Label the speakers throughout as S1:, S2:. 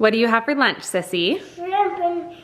S1: What do you have for lunch, sissy?
S2: Shrimp and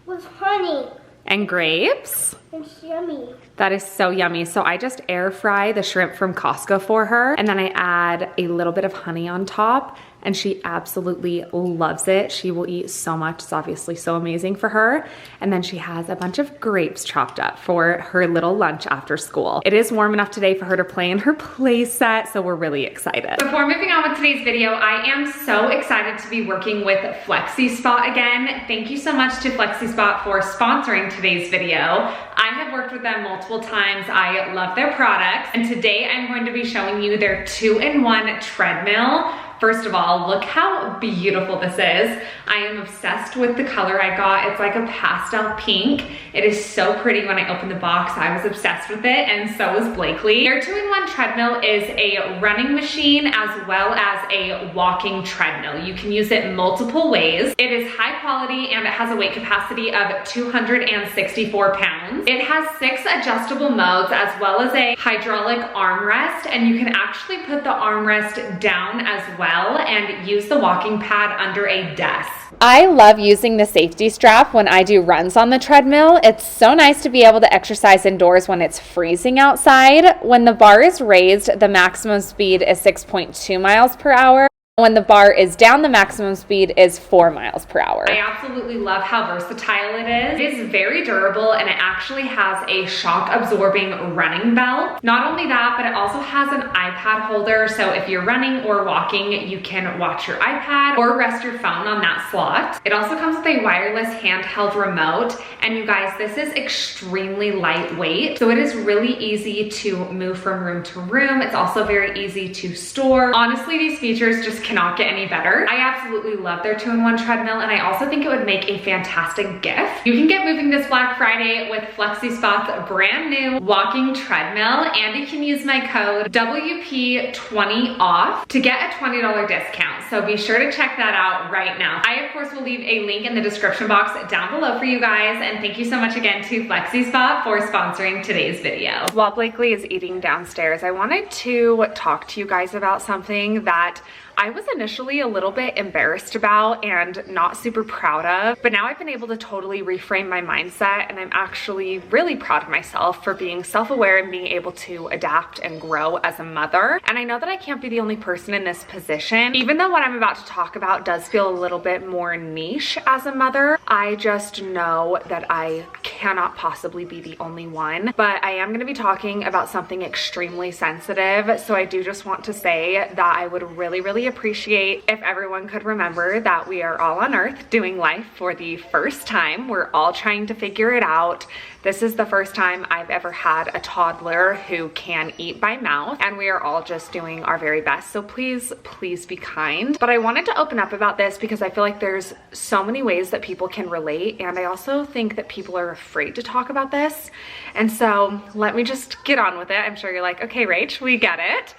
S2: with honey.
S1: And grapes?
S2: It's yummy.
S1: That is so yummy. So I just air fry the shrimp from Costco for her, and then I add a little bit of honey on top, and she absolutely loves it. She will eat so much. It's obviously so amazing for her. And then she has a bunch of grapes chopped up for her little lunch after school. It is warm enough today for her to play in her play set, so we're really excited. Before moving on with today's video, I am so excited to be working with FlexiSpot again. Thank you so much to FlexiSpot for sponsoring today's video. I have worked with them multiple times. I love their products, and today I'm going to be showing you their 2-in-1 treadmill. First of all, look how beautiful this is. I am obsessed with the color I got. It's like a pastel pink. It is so pretty. When I opened the box, I was obsessed with it, and so was Blakely. Their 2-in-1 treadmill is a running machine as well as a walking treadmill. You can use it multiple ways. It is high quality and it has a weight capacity of 264 pounds. It has 6 adjustable modes as well as a hydraulic armrest, and you can actually put the armrest down as well and use the walking pad under a desk. I love using the safety strap when I do runs on the treadmill. It's so nice to be able to exercise indoors when it's freezing outside. When the bar is raised, the maximum speed is 6.2 miles per hour. When the bar is down, the maximum speed is 4 miles per hour. I absolutely love how versatile it is. It is very durable, and it actually has a shock absorbing running belt. Not only that, but it also has an iPad holder, so if you're running or walking, you can watch your iPad or rest your phone on that slot. It also comes with a wireless handheld remote, and you guys, this is extremely lightweight, so it is really easy to move from room to room. It's also very easy to store. Honestly, these features just cannot get any better. I absolutely love their 2-in-1 treadmill, and I also think it would make a fantastic gift. You can get moving this Black Friday with FlexiSpot's brand new walking treadmill, and you can use my code WP20OFF to get a $20 discount. So be sure to check that out right now. I, of course, will leave a link in the description box down below for you guys, and thank you so much again to FlexiSpot for sponsoring today's video. While Blakely is eating downstairs, I wanted to talk to you guys about something that I was initially a little bit embarrassed about and not super proud of, but now I've been able to totally reframe my mindset, and I'm actually really proud of myself for being self-aware and being able to adapt and grow as a mother. And I know that I can't be the only person in this position. Even though what I'm about to talk about does feel a little bit more niche as a mother, I just know that I cannot possibly be the only one. But I am going to be talking about something extremely sensitive, so I do just want to say that I would really appreciate if everyone could remember that we are all on earth doing life for the first time. We're all trying to figure it out. This is the first time I've ever had a toddler who can eat by mouth, and we are all just doing our very best. So please be kind. But I wanted to open up about this because I feel like there's so many ways that people can relate, and I also think that people are afraid to talk about this. And so let me just get on with it. I'm sure you're like, okay, Rach, we get it.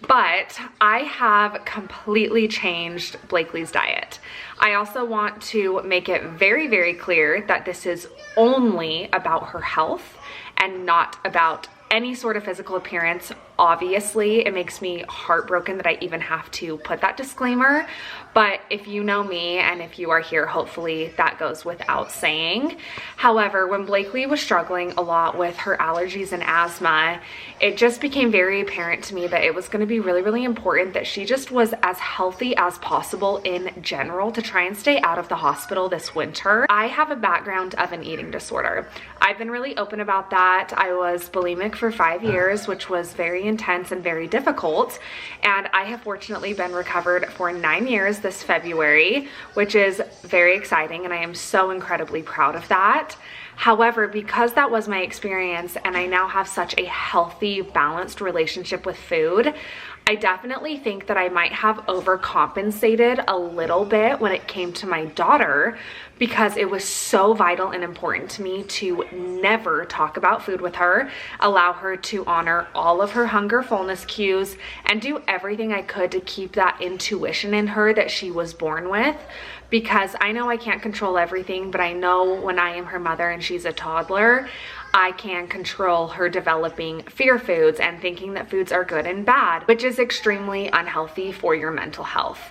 S1: But I have completely changed Blakely's diet. I also want to make it very clear that this is only about her health and not about any sort of physical appearance. Obviously, it makes me heartbroken that I even have to put that disclaimer, but if you know me and if you are here, hopefully that goes without saying. However, when Blakely was struggling a lot with her allergies and asthma, it just became very apparent to me that it was going to be really important that she just was as healthy as possible in general to try and stay out of the hospital this winter. I have a background of an eating disorder. I've been really open about that. I was bulimic for 5 years, which was very intense and very difficult, and I have fortunately been recovered for 9 years this February, which is very exciting, and I am so incredibly proud of that. However, because that was my experience and I now have such a healthy, balanced relationship with food, I definitely think that I might have overcompensated a little bit when it came to my daughter, because it was so vital and important to me to never talk about food with her, allow her to honor all of her hunger fullness cues, and do everything I could to keep that intuition in her that she was born with. Because I know I can't control everything, but I know when I am her mother and she's a toddler, I can control her developing fear foods and thinking that foods are good and bad, which is extremely unhealthy for your mental health.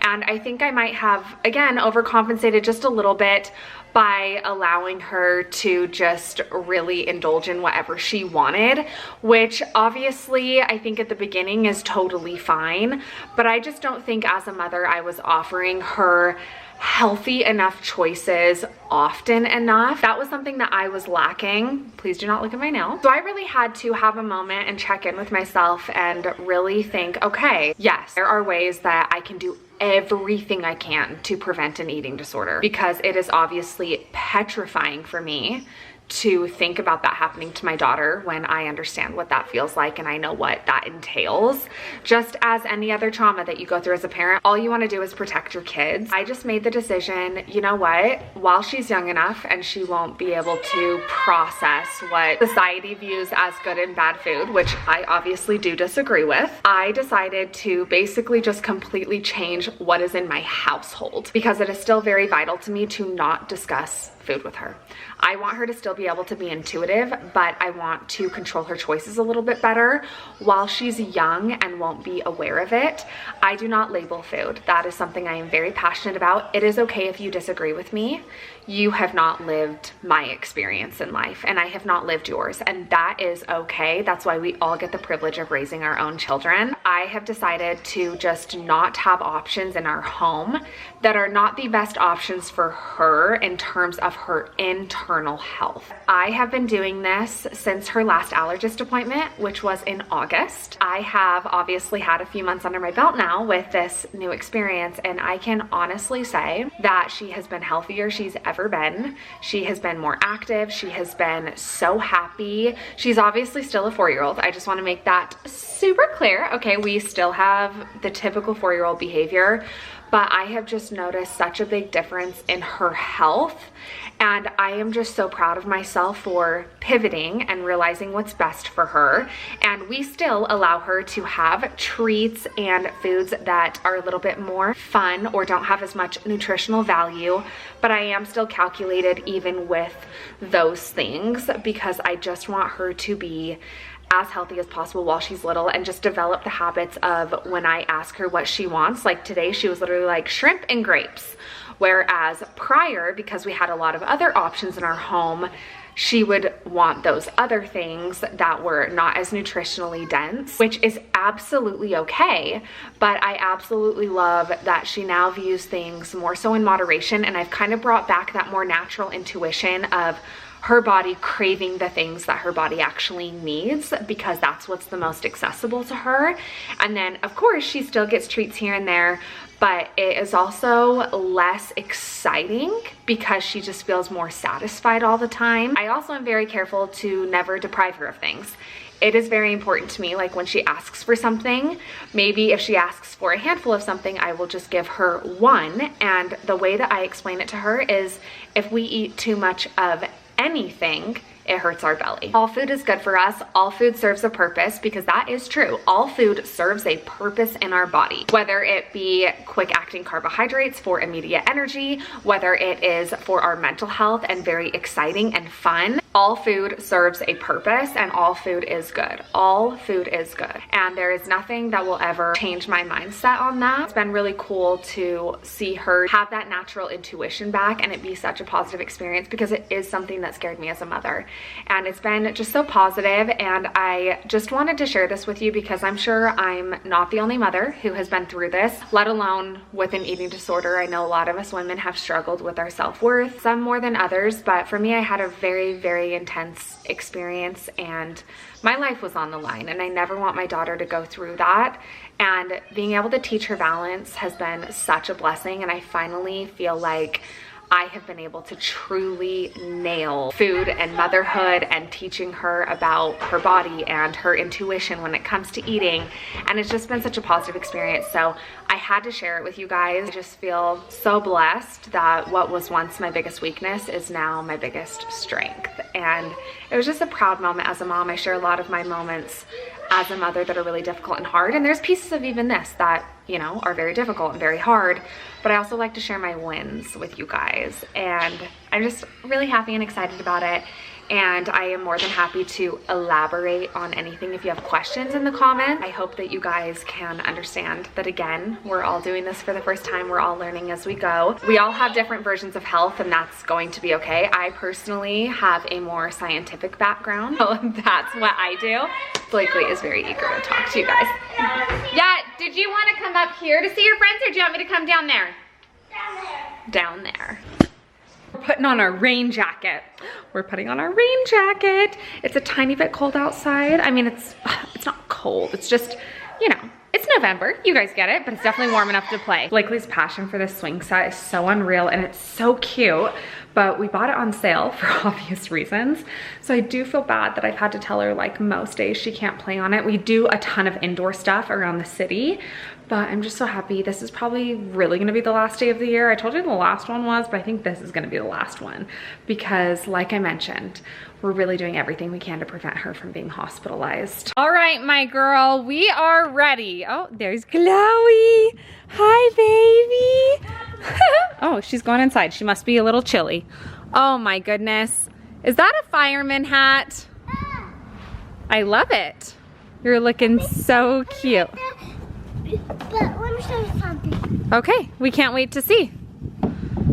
S1: And I think I might have, again, overcompensated just a little bit by allowing her to just really indulge in whatever she wanted, which obviously I think at the beginning is totally fine, but I just don't think as a mother I was offering her healthy enough choices often enough. That was something that I was lacking. Please do not look at my nail. So I really had to have a moment and check in with myself and really think, okay, yes, there are ways that I can do everything I can to prevent an eating disorder, because it is obviously petrifying for me to think about that happening to my daughter when I understand what that feels like and I know what that entails. Just as any other trauma that you go through as a parent, all you want to do is protect your kids. I just made the decision, you know what, while she's young enough and she won't be able to process what society views as good and bad food, which I obviously do disagree with, I decided to basically just completely change what is in my household, because it is still very vital to me to not discuss food with her. I want her to still be able to be intuitive, but I want to control her choices a little bit better while she's young and won't be aware of it. I do not label food. That is something I am very passionate about. It is okay if you disagree with me. You have not lived my experience in life and I have not lived yours, and that is okay. That's why we all get the privilege of raising our own children. I have decided to just not have options in our home that are not the best options for her in terms of her internal health. I have been doing this since her last allergist appointment, which was in August. I have obviously had a few months under my belt now with this new experience, and I can honestly say that she has been healthier she's ever been. She has been more active. She has been so happy. She's obviously still a 4-year-old. I just want to make that super clear. Okay, we still have the typical 4-year-old behavior, but I have just noticed such a big difference in her health, and I am just so proud of myself for pivoting and realizing what's best for her. And we still allow her to have treats and foods that are a little bit more fun or don't have as much nutritional value, but I am still calculated even with those things, because I just want her to be as healthy as possible while she's little and just develop the habits of when I ask her what she wants. Like today, she was literally like shrimp and grapes. Whereas prior, because we had a lot of other options in our home, she would want those other things that were not as nutritionally dense, which is absolutely okay. But I absolutely love that she now views things more so in moderation, and I've kind of brought back that more natural intuition of her body craving the things that her body actually needs, because that's what's the most accessible to her. And then of course she still gets treats here and there, but it is also less exciting because she just feels more satisfied all the time. I also am very careful to never deprive her of things. It is very important to me, like when she asks for something, maybe if she asks for a handful of something, I will just give her one. And the way that I explain it to her is, if we eat too much of anything, it hurts our belly. All food is good for us. All food serves a purpose, because that is true. All food serves a purpose in our body, whether it be quick acting carbohydrates for immediate energy, whether it is for our mental health and very exciting and fun. All food serves a purpose, and all food is good. All food is good. And there is nothing that will ever change my mindset on that. It's been really cool to see her have that natural intuition back and it be such a positive experience, because it is something that scared me as a mother. And it's been just so positive, and I just wanted to share this with you because I'm sure I'm not the only mother who has been through this, let alone with an eating disorder. I know a lot of us women have struggled with our self-worth, some more than others, but for me, I had a very, very intense experience and my life was on the line, and I never want my daughter to go through that. And being able to teach her balance has been such a blessing, and I finally feel like I have been able to truly nail food and motherhood and teaching her about her body and her intuition when it comes to eating. And it's just been such a positive experience. So I had to share it with you guys. I just feel so blessed that what was once my biggest weakness is now my biggest strength. And it was just a proud moment as a mom. I share a lot of my moments as a mother that are really difficult and hard. And there's pieces of even this that, you know, are very difficult and very hard. But I also like to share my wins with you guys. And I'm just really happy and excited about it. and I am more than happy to elaborate on anything if you have questions in the comments. I hope that you guys can understand that, again, we're all doing this for the first time. We're all learning as we go. We all have different versions of health, and that's going to be okay. I personally have a more scientific background, so that's what I do. Blakely is very eager to talk to you guys. Yeah, did you want to come up here to see your friends, or do you want me to come down there? Down there. We're putting on our rain jacket. We're putting on our rain jacket. It's a tiny bit cold outside. I mean, it's not cold. It's just, you know, it's November. You guys get it, but it's definitely warm enough to play. Blakely's passion for this swing set is so unreal, and it's so cute, but we bought it on sale for obvious reasons. So I do feel bad that I've had to tell her like most days she can't play on it. We do a ton of indoor stuff around the city, but I'm just so happy. This is probably really gonna be the last day of the year. I told you the last one was, but I think this is gonna be the last one because, like I mentioned, we're really doing everything we can to prevent her from being hospitalized. All right, my girl, we are ready. Oh, there's Chloe. Hi, baby. Oh, she's going inside. She must be a little chilly. Oh my goodness. Is that a fireman hat? I love it. You're looking so cute.
S2: But let me show you something.
S1: Okay, we can't wait to see.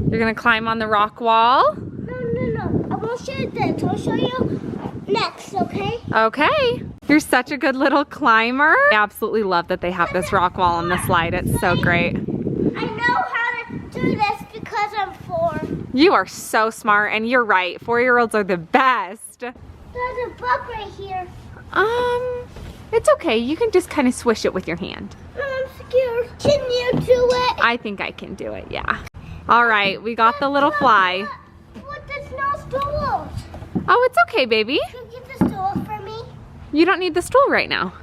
S1: You're gonna climb on the rock wall?
S2: No. I won't show you this. I'll show you next, okay?
S1: Okay. You're such a good little climber. I absolutely love that they have this rock wall on the slide. It's so great.
S2: I know how to do this because I'm 4.
S1: You are so smart, and you're right. 4-year-olds are the best.
S2: There's a bug right here.
S1: It's okay. You can just kind of swish it with your hand.
S2: I'm scared. Can you do it?
S1: I think I can do it, yeah. All right, we got the little fly.
S2: What, there's no stools.
S1: Oh, it's okay, baby.
S2: Can you get the stool for me?
S1: You don't need the stool right now.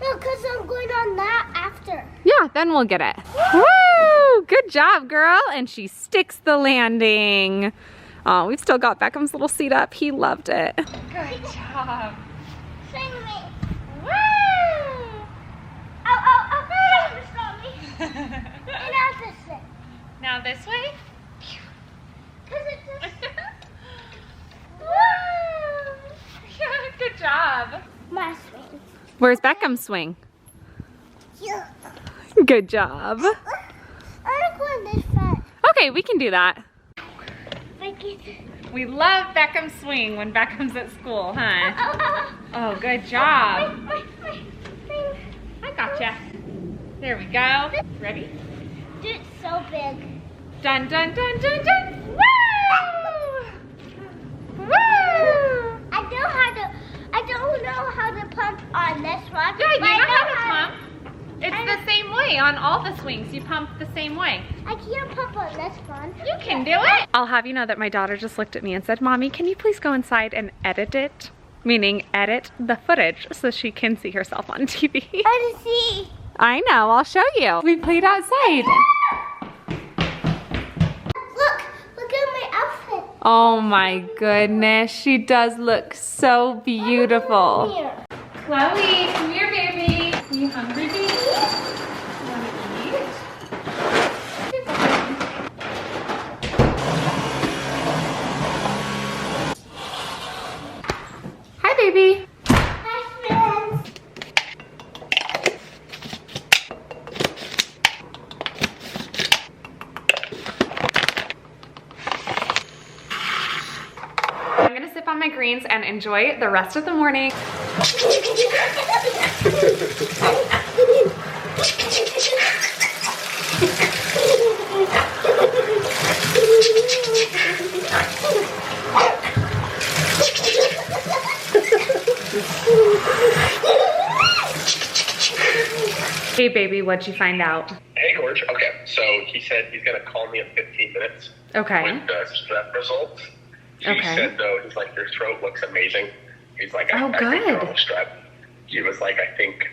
S2: No, because I'm going on that after.
S1: Yeah, then we'll get it. Woo! Good job, girl. And she sticks the landing. Oh, we've still got Beckham's little seat up. He loved it. Good job.
S2: Sing me. Woo! Oh, you stop me. And now this way.
S1: Now this way?
S2: Because it's just...
S1: Woo! Good job.
S2: My swing.
S1: Where's Beckham's swing?
S2: Yeah.
S1: Good job.
S2: I'm going this side.
S1: Okay, we can do that.
S2: Like
S1: We love Beckham's swing when Beckham's at school, huh? Oh, good job. I gotcha. There we go. Ready?
S2: It's so big.
S1: Dun, dun, dun, dun, dun. Woo! Woo!
S2: I don't know how to pump on this one.
S1: Yeah, you
S2: but I
S1: know how to pump. It's the same way on all the swings. You pump the same way.
S2: I can't pump on this one.
S1: You can do it. I'll have you know that my daughter just looked at me and said, Mommy, can you please go inside and edit it? Meaning edit the footage so she can see herself on TV.
S2: I want to see.
S1: I know, I'll show you. We played outside.
S2: Look at my outfit.
S1: Oh my goodness, she does look so beautiful.
S2: Here.
S1: Chloe, come here, baby. Are you hungry, baby? You want to eat? Hi, baby.
S2: Hi, friends.
S1: I'm gonna sip on my greens and enjoy the rest of the morning. Hey baby, what'd you find out?
S3: Hey George, okay, so he said he's gonna call me in 15 minutes
S1: Okay.
S3: with the strep results. He
S1: Okay.
S3: said though, he's like, your throat looks amazing. He's like, I
S1: Oh,
S3: think you're
S1: good.
S3: on strep. He was like, I think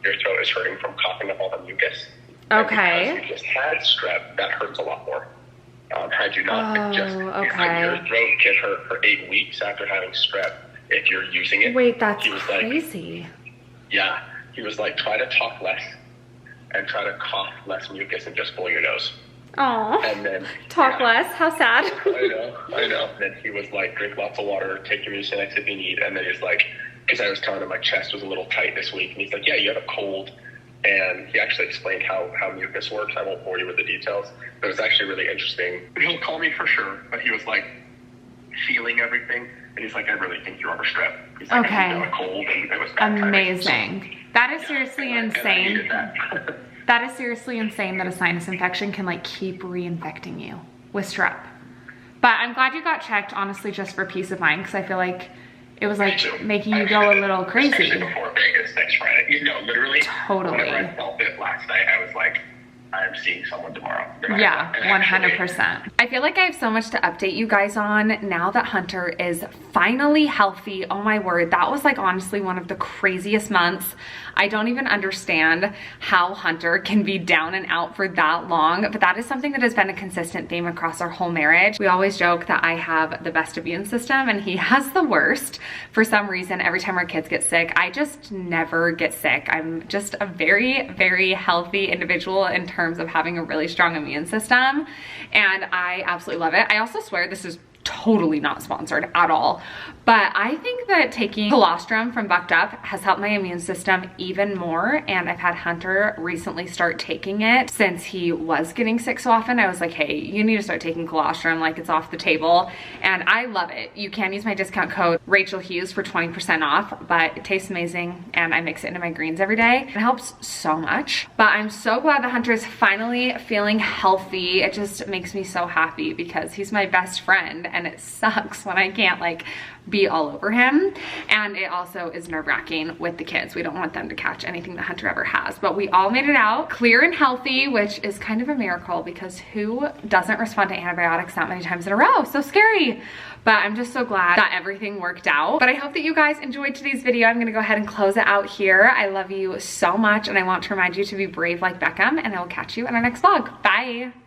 S3: your throat is hurting from coughing up all the mucus.
S1: Okay.
S3: And because you just had strep, that hurts a lot more. Had you not
S1: Oh,
S3: just, he's like,
S1: okay.
S3: your throat can hurt for 8 weeks after having strep if you're using it.
S1: Wait, that's
S3: He was like,
S1: crazy.
S3: yeah, he was like, try to talk less and try to cough less mucus and just blow your nose.
S1: Oh.
S3: And then
S1: Talk less. How sad.
S3: I know. And then he was like, drink lots of water, take your Mucinex if you need. And then he's like, because I was telling him my chest was a little tight this week, and he's like, yeah, you have a cold. And he actually explained how mucus works. I won't bore you with the details, but it was actually really interesting. He'll call me for sure, but he was like feeling everything, and he's like, I really think you're on a strep. He's like,
S1: okay.
S3: I think you have a cold, and it was bad
S1: amazing.
S3: Timing.
S1: That is seriously insane.
S3: That.
S1: That is seriously insane that a sinus infection can like keep reinfecting you with strep. But I'm glad you got checked, honestly, just for peace of mind, because I feel like it was like making you go a little crazy.
S3: Especially before Vegas next Friday. You know, literally.
S1: Totally.
S3: Whenever I felt it last night, I was like, I'm seeing someone tomorrow.
S1: Yeah, 100%. I feel like I have so much to update you guys on now that Hunter is finally healthy. Oh my word, that was like honestly one of the craziest months. I don't even understand how Hunter can be down and out for that long, but that is something that has been a consistent theme across our whole marriage. We always joke that I have the best immune system and he has the worst. For some reason, every time our kids get sick, I just never get sick. I'm just a very, very healthy individual in terms of having a really strong immune system, and I absolutely love it. I also swear this is totally not sponsored at all, but I think that taking colostrum from Bucked Up has helped my immune system even more, and I've had Hunter recently start taking it since he was getting sick so often. I was like, hey, you need to start taking colostrum, like it's off the table, and I love it. You can use my discount code Rachel Hughes for 20% off, but it tastes amazing, and I mix it into my greens every day. It helps so much, but I'm so glad that Hunter is finally feeling healthy. It just makes me so happy because he's my best friend, and it sucks when I can't like be all over him, and it also is nerve-wracking with the kids. We don't want them to catch anything that Hunter ever has, but we all made it out clear and healthy, which is kind of a miracle because who doesn't respond to antibiotics that many times in a row? So scary. But I'm just so glad that everything worked out. But I hope that you guys enjoyed today's video. I'm gonna go ahead and close it out here. I love you so much, and I want to remind you to be brave like Beckham, and I will catch you in our next vlog. Bye.